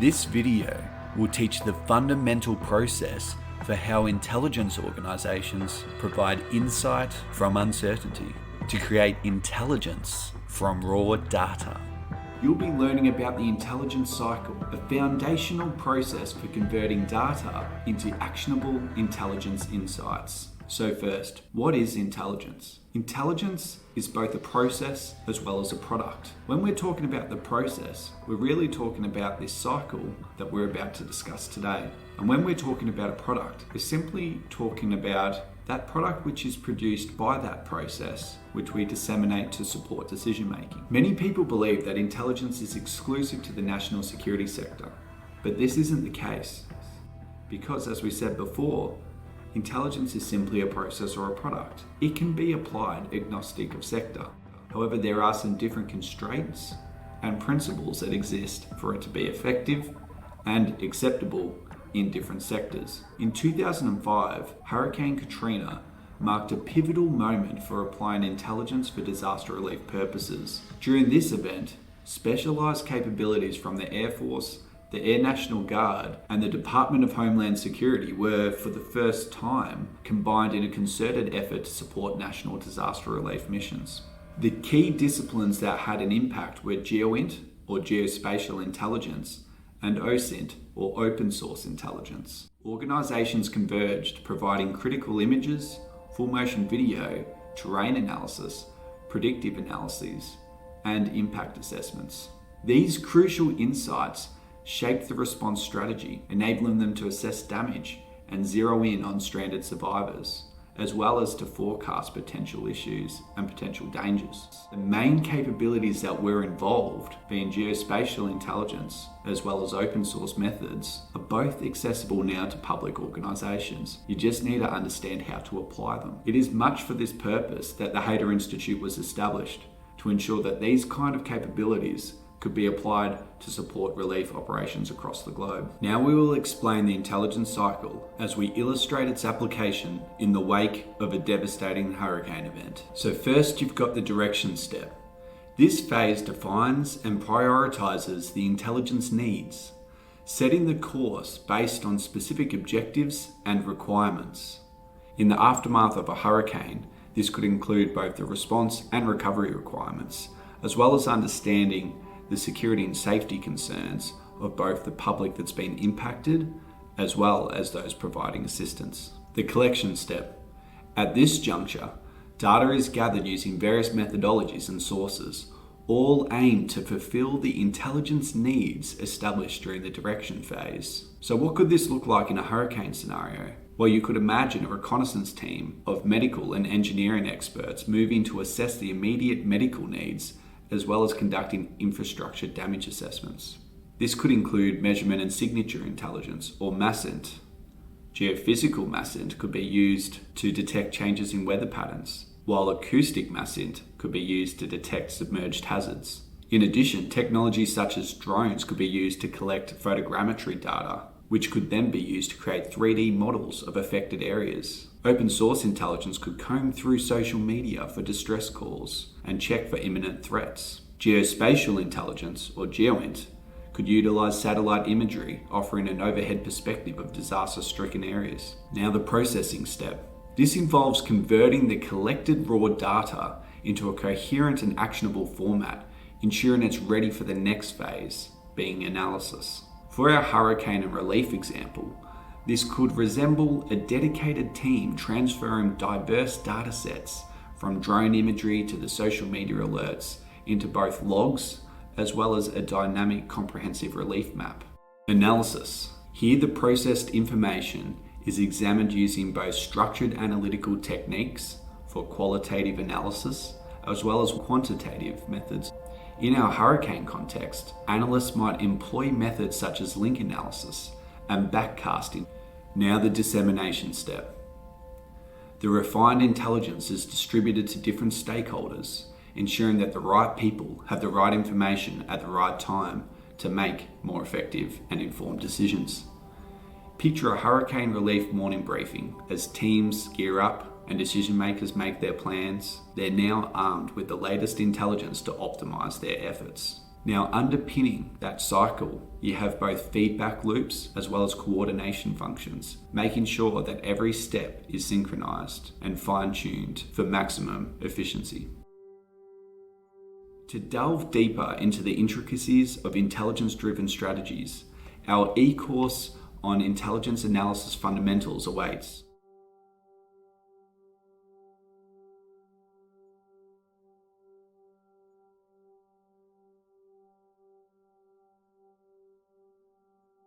This video will teach the fundamental process for how intelligence organizations provide insight from uncertainty to create intelligence from raw data. You'll be learning about the intelligence cycle, a foundational process for converting data into actionable intelligence insights. So first, what is intelligence? Intelligence is both a process as well as a product. When we're talking about the process, we're really talking about this cycle that we're about to discuss today. And when we're talking about a product, we're simply talking about that product which is produced by that process, which we disseminate to support decision making. Many people believe that intelligence is exclusive to the national security sector, but this isn't the case. Because as we said before, intelligence is simply a process or a product. It can be applied agnostic of sector. However, there are some different constraints and principles that exist for it to be effective and acceptable in different sectors. In 2005, Hurricane Katrina marked a pivotal moment for applying intelligence for disaster relief purposes. During this event, specialized capabilities from the Air Force, the Air National Guard, and the Department of Homeland Security were, for the first time, combined in a concerted effort to support national disaster relief missions. The key disciplines that had an impact were GEOINT, or Geospatial Intelligence, and OSINT, or Open Source Intelligence. Organizations converged, providing critical images, full motion video, terrain analysis, predictive analyses, and impact assessments. These crucial insights shaped the response strategy, enabling them to assess damage and zero in on stranded survivors, as well as to forecast potential issues and potential dangers. The main capabilities that were involved, being geospatial intelligence as well as open source methods, are both accessible now to public organizations. You just need to understand how to apply them. It is much for this purpose that the Hayter Institute was established, to ensure that these kind of capabilities could be applied to support relief operations across the globe. Now we will explain the intelligence cycle as we illustrate its application in the wake of a devastating hurricane event. So first, you've got the direction step. This phase defines and prioritizes the intelligence needs, setting the course based on specific objectives and requirements. In the aftermath of a hurricane, this could include both the response and recovery requirements, as well as understanding the security and safety concerns of both the public that's been impacted as well as those providing assistance. The collection step. At this juncture, data is gathered using various methodologies and sources, all aimed to fulfill the intelligence needs established during the direction phase. So what could this look like in a hurricane scenario? Well, you could imagine a reconnaissance team of medical and engineering experts moving to assess the immediate medical needs as well as conducting infrastructure damage assessments. This could include measurement and signature intelligence, or MASINT. Geophysical MASINT could be used to detect changes in weather patterns, while acoustic MASINT could be used to detect submerged hazards. In addition, technologies such as drones could be used to collect photogrammetry data, which could then be used to create 3D models of affected areas. Open source intelligence could comb through social media for distress calls and check for imminent threats. Geospatial intelligence, or GEOINT, could utilize satellite imagery, offering an overhead perspective of disaster-stricken areas. Now the processing step. This involves converting the collected raw data into a coherent and actionable format, ensuring it's ready for the next phase, being analysis. For our hurricane and relief example, this could resemble a dedicated team transferring diverse data sets from drone imagery to the social media alerts into both logs as well as a dynamic comprehensive relief map. Analysis. Here the processed information is examined using both structured analytical techniques for qualitative analysis as well as quantitative methods. In our hurricane context, analysts might employ methods such as link analysis and backcasting. Now the dissemination step. The refined intelligence is distributed to different stakeholders, ensuring that the right people have the right information at the right time to make more effective and informed decisions. Picture a hurricane relief morning briefing as teams gear up and decision makers make their plans. They're now armed with the latest intelligence to optimize their efforts. Now, underpinning that cycle, you have both feedback loops as well as coordination functions, making sure that every step is synchronized and fine-tuned for maximum efficiency. To delve deeper into the intricacies of intelligence-driven strategies, our e-course on intelligence analysis fundamentals awaits.